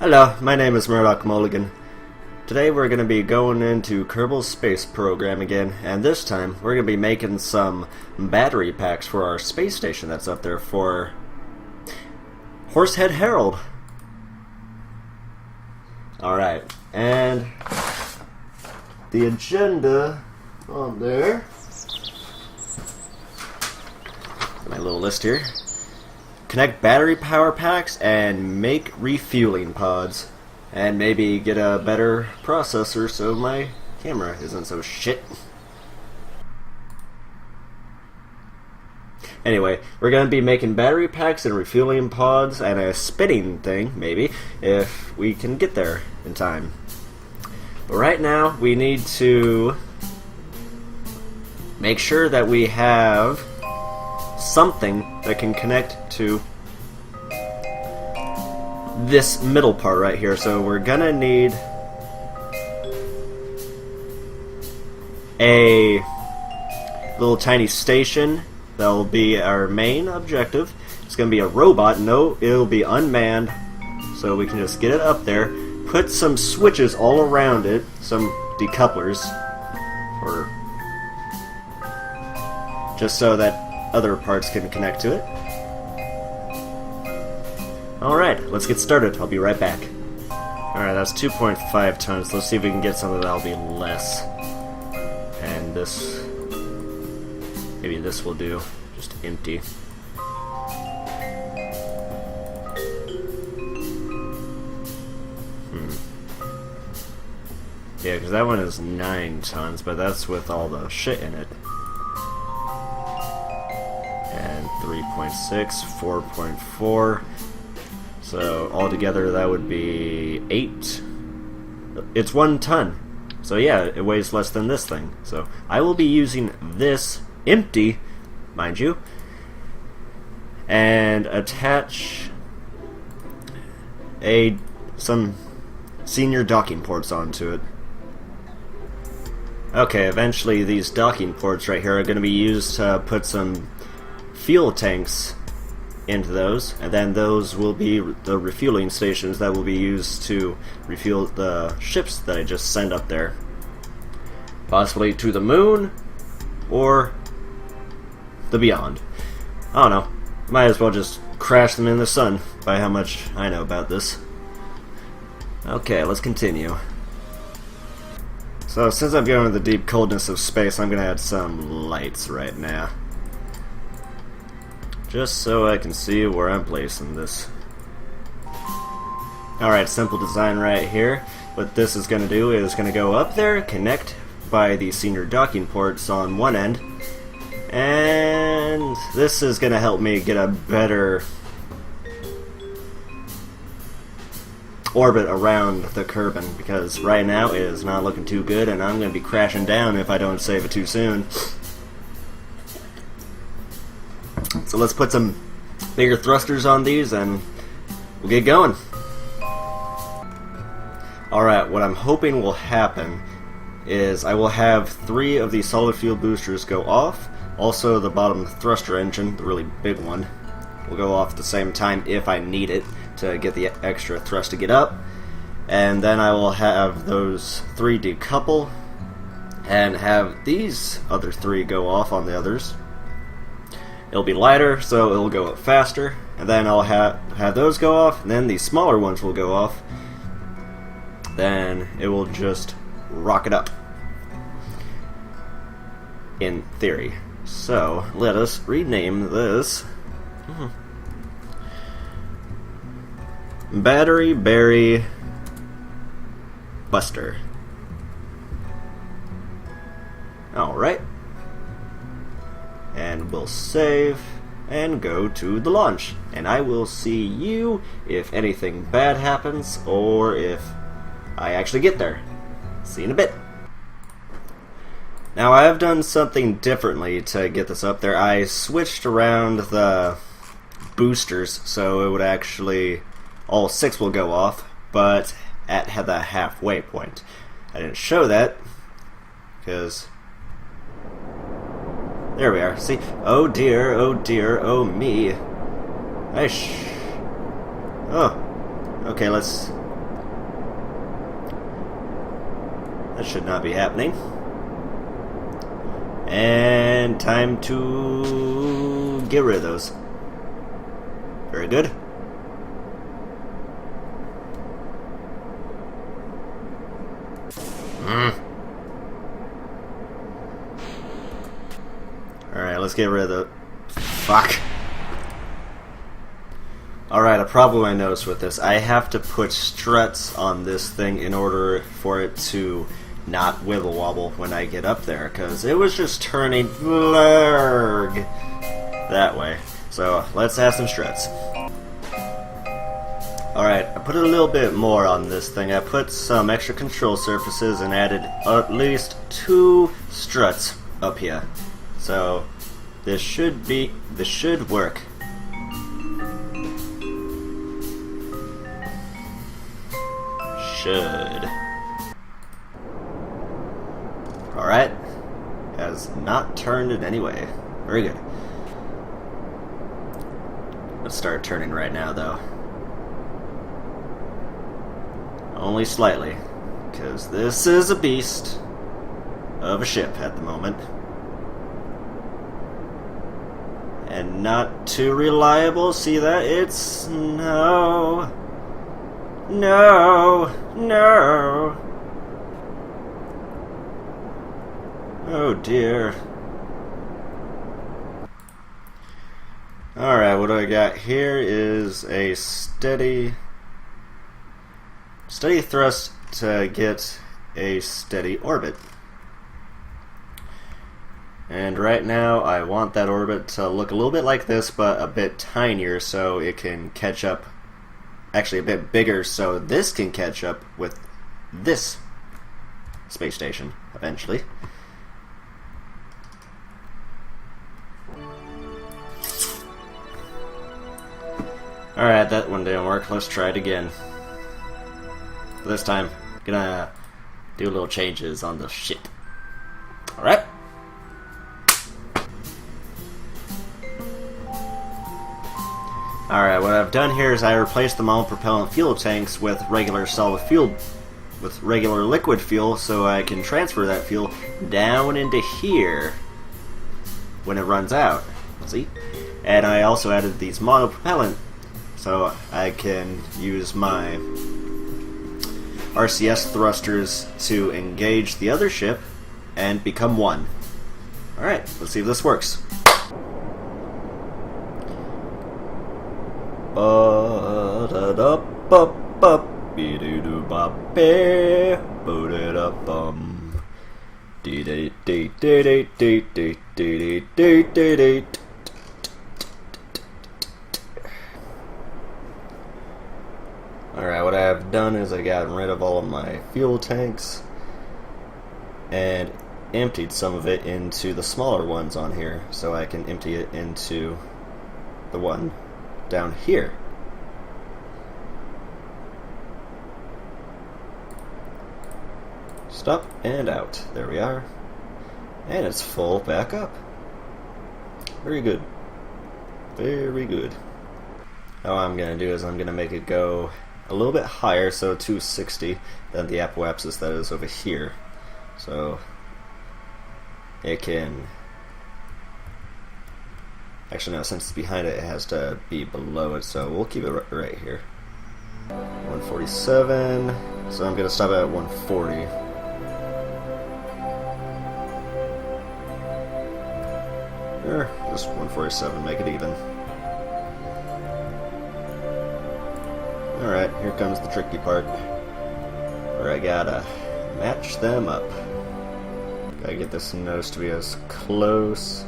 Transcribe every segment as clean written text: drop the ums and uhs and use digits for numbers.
Hello, my name is Murdoch Mulligan. Today we're going to be going into Kerbal's space program again, and this time we're going to be making some battery packs for our space station that's up there for Horsehead Herald. Alright, and the agenda on there, my little list here. Connect battery power packs and make refueling pods. And maybe get a better processor so my camera isn't so shit. Anyway, we're going to be making battery packs and refueling pods and a spinning thing, maybe, if we can get there in time. But right now, we need to make sure that we have something that can connect to this middle part right here. So we're gonna need a little tiny station that will be our main objective. It's gonna be a robot. No, it'll be unmanned, so we can just get it up there, put some switches all around it, some decouplers, or just so that other parts can connect to it. Alright, let's get started. I'll be right back. Alright, that's 2.5 tons. Let's see if we can get something that'll be less. And this... maybe this will do. Just empty. Yeah, because that one is 9 tons, but that's with all the shit in it. And 3.6, 4.4... So altogether that would be 8. It's 1 ton. So yeah, it weighs less than this thing. So I will be using this empty, mind you, and attach some senior docking ports onto it. Okay, eventually these docking ports right here are going to be used to put some fuel tanks into those, and then those will be the refueling stations that will be used to refuel the ships that I just sent up there. Possibly to the moon, or the beyond. I don't know. Might as well just crash them in the sun, by how much I know about this. Okay, let's continue. So, since I'm going to the deep coldness of space, I'm going to add some lights right now. Just so I can see where I'm placing this. Alright, simple design right here. What this is going to do is going to go up there, connect by the senior docking ports on one end, and this is going to help me get a better orbit around the Kerbal, because right now it is not looking too good, and I'm going to be crashing down if I don't save it too soon. So let's put some bigger thrusters on these and we'll get going. Alright, what I'm hoping will happen is I will have 3 of these solid fuel boosters go off. Also the bottom thruster engine, the really big one, will go off at the same time if I need it to get the extra thrust to get up. And then I will have those 3 decouple and have these other 3 go off on the others. It'll be lighter, so it'll go up faster, and then I'll have those go off, and then these smaller ones will go off. Then it will just rocket up, in theory. So let us rename this Battery Berry Buster. Alright. And we'll save and go to the launch. And I will see you if anything bad happens or if I actually get there. See you in a bit. Now I have done something differently to get this up there. I switched around the boosters so it would actually, all 6 will go off, but at the halfway point. I didn't show that because there we are. See? Oh dear, oh me. Oh, okay, let's That should not be happening. And time to get rid of those. Very good. Alright, let's get rid of the... Fuck. Alright, a problem I noticed with this. I have to put struts on this thing in order for it to not wibble wobble when I get up there, because it was just turning blurg that way. So let's add some struts. Alright, I put a little bit more on this thing. I put some extra control surfaces and added at least 2 struts up here. So this should work. Should. Alright. Has not turned in any way. Very good. Let's start turning right now, though. Only slightly, because this is a beast of a ship at the moment. And not too reliable. See that? It's... No. No. No. Oh dear. Alright, what do I got here is a steady thrust to get a steady orbit. And right now I want that orbit to look a little bit like this, but a bit tinier so it can catch up, actually a bit bigger so this can catch up with this space station eventually. Alright, that one didn't work. Let's try it again. This time, gonna do little changes on the ship. Alright? Alright, what I've done here is I replaced the mono-propellant fuel tanks with regular solid fuel, with regular liquid fuel, so I can transfer that fuel down into here when it runs out. See? And I also added these mono-propellant, so I can use my RCS thrusters to engage the other ship and become one. Alright, let's see if this works. Alright, what I've done is I got rid of all of my fuel tanks and emptied some of it into the smaller ones on here, so I can empty it into the one down here. Stop and out. There we are. And it's full back up. Very good. Very good. Now what I'm going to do is I'm going to make it go a little bit higher, so 260, than the apoapsis that is over here. So it can... Actually no, since it's behind it, it has to be below it, so we'll keep it right here. 147, so I'm going to stop at 140. Or just 147, make it even. Alright, here comes the tricky part, where I gotta match them up. Gotta get this nose to be as close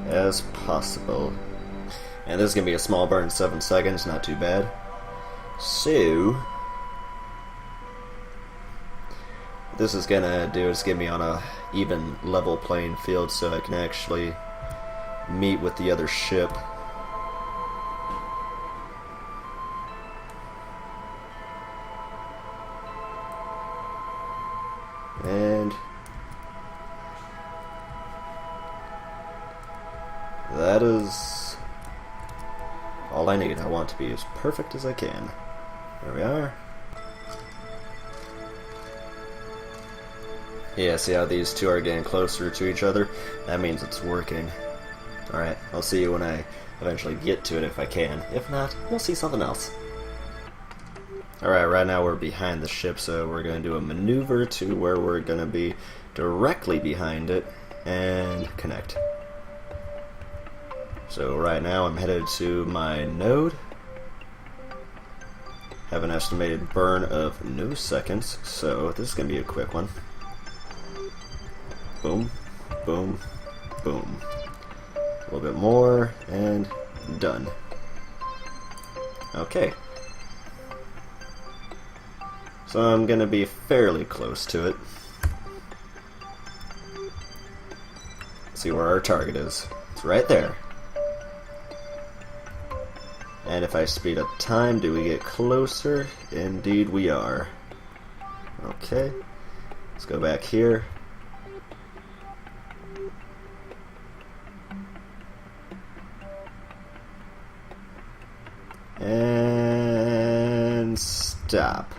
as possible. And this is gonna be a small burn, 7 seconds, not too bad. So, what this is gonna do is get me on a even level playing field so I can actually meet with the other ship. And that is all I need. I want to be as perfect as I can. There we are. Yeah, see how these two are getting closer to each other? That means it's working. Alright, I'll see you when I eventually get to it if I can. If not, we'll see something else. Alright, right now we're behind the ship, so we're going to do a maneuver to where we're going to be directly behind it and connect. So right now I'm headed to my node. Have an estimated burn of no seconds, so this is going to be a quick one. Boom, boom, boom. A little bit more, and done. Okay. So I'm going to be fairly close to it. See where our target is. It's right there. And if I speed up time, do we get closer? Indeed we are. Okay. Let's go back here. And stop.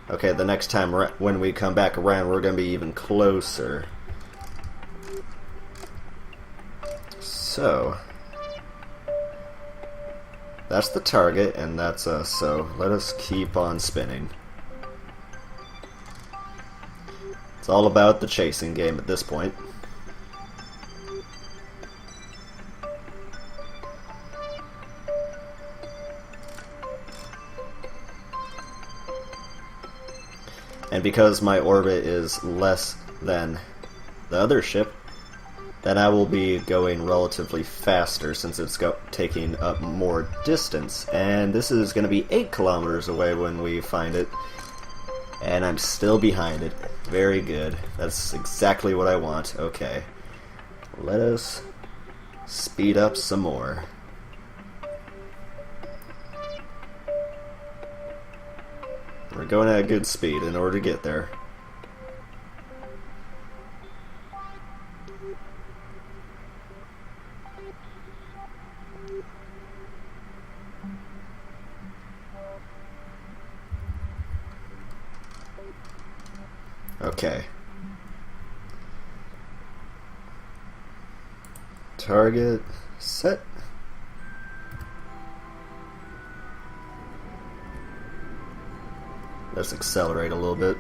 Okay, the next time when we come back around, we're going to be even closer. So, that's the target, and that's us, so let us keep on spinning. It's all about the chasing game at this point. And because my orbit is less than the other ship, then I will be going relatively faster since it's taking up more distance. And this is going to be 8 kilometers away when we find it. And I'm still behind it. Very good. That's exactly what I want. Okay. Let us speed up some more. We're going at a good speed in order to get there. Okay. Target set. Let's accelerate a little bit.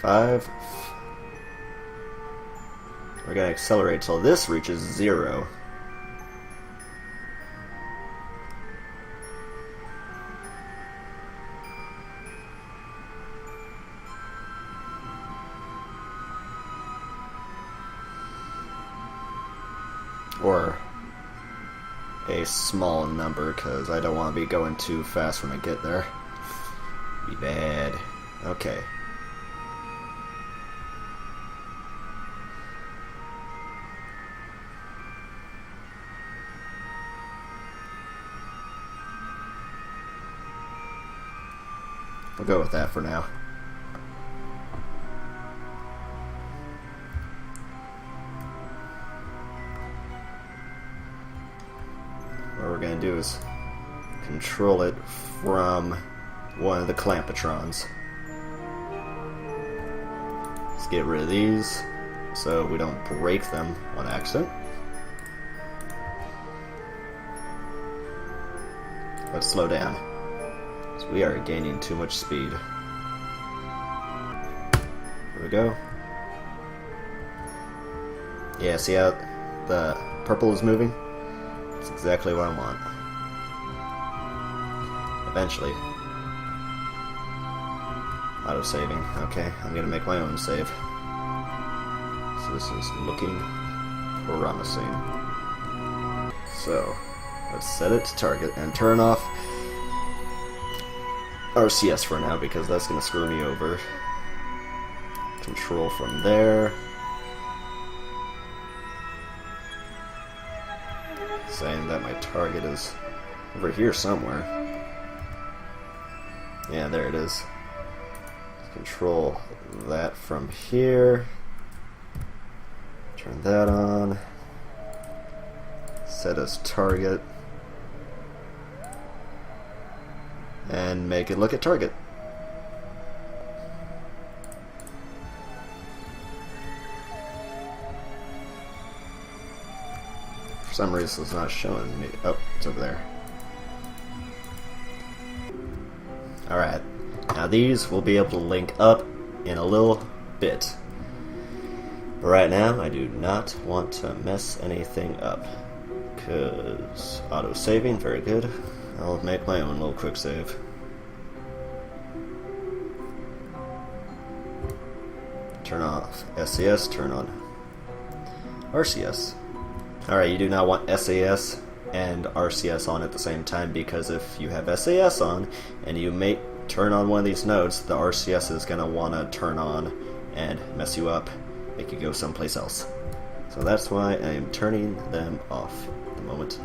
Five. We're gonna accelerate till this reaches 0. Or a small number, because I don't want to be going too fast when I get there. Be bad. Okay. We'll go with that for now. What we're going to do is control it from one of the clampatrons. Let's get rid of these so we don't break them on accident. Let's slow down. So we are gaining too much speed. Here we go. Yeah, see how the purple is moving? That's exactly what I want. Eventually. Auto-saving. Okay, I'm gonna make my own save. So this is looking promising. So, let's set it to target and turn off RCS for now because that's gonna screw me over. Control from there. Saying that my target is over here somewhere. Yeah, there it is. Control that from here. Turn that on. Set as target. and make it look at target. For some reason it's not showing me. Oh, it's over there. Alright, now these will be able to link up in a little bit. But right now, I do not want to mess anything up. Because auto-saving, very good. I'll make my own little quick save. Turn off SES, turn on RCS. Alright, you do not want SAS and RCS on at the same time, because if you have SAS on and you may turn on one of these nodes, the RCS is going to want to turn on and mess you up, make you go someplace else. So that's why I am turning them off at the moment.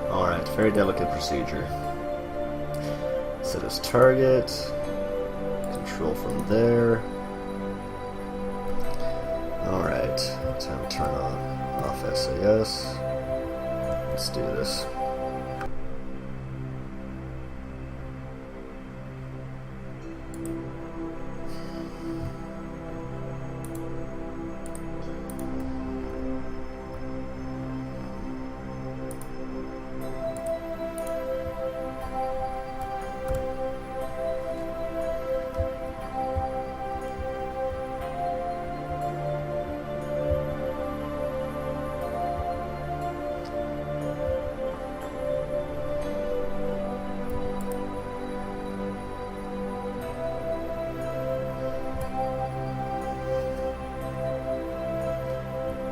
Alright, very delicate procedure. Set as target, control from there. Alright, time to turn off SAS. Let's do this.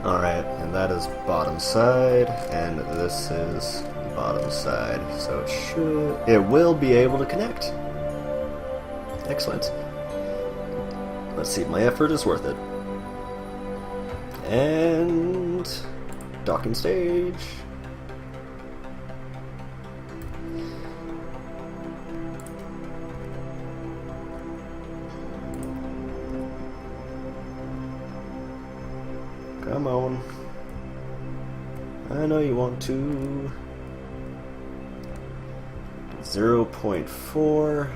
Alright, and that is bottom side, and this is bottom side, so it will be able to connect. Excellent. Let's see if my effort is worth it. And docking stage. Come on. I know you want to. 0.4.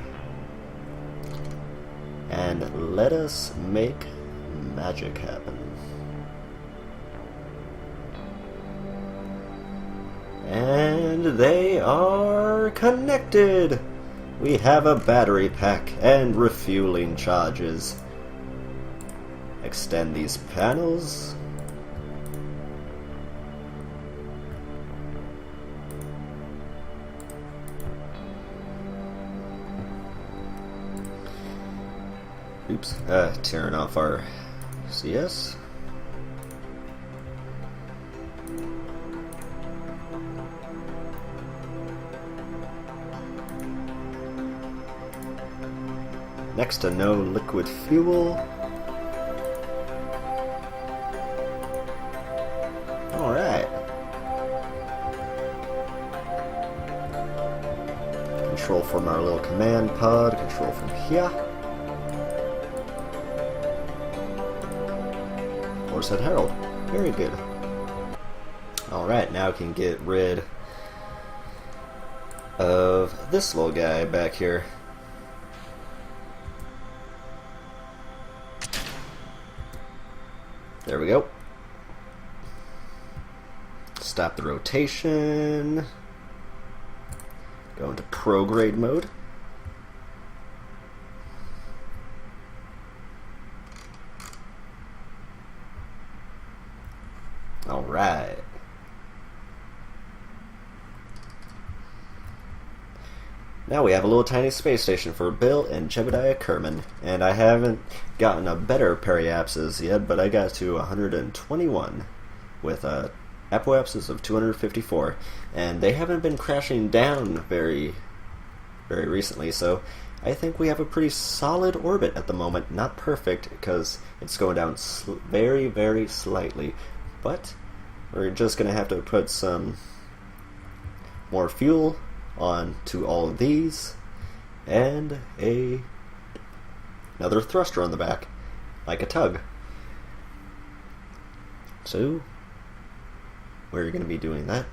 And let us make magic happen. And they are connected! We have a battery pack and refueling charges. Extend these panels. Oops, tearing off our CS. Next to no liquid fuel. Alright. Control from our little command pod, control from here. Said Harold. Very good. Alright, now we can get rid of this little guy back here. There we go. Stop the rotation. Go into prograde mode. Alright. Now we have a little tiny space station for Bill and Jebediah Kerman. And I haven't gotten a better periapsis yet, but I got to 121 with apoapsis of 254. And they haven't been crashing down very recently, so I think we have a pretty solid orbit at the moment. Not perfect, because it's going down very, very slightly. But we're just going to have to put some more fuel onto all of these, and another thruster on the back, like a tug. So, we're going to be doing that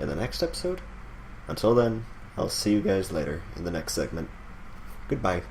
in the next episode. Until then, I'll see you guys later in the next segment. Goodbye.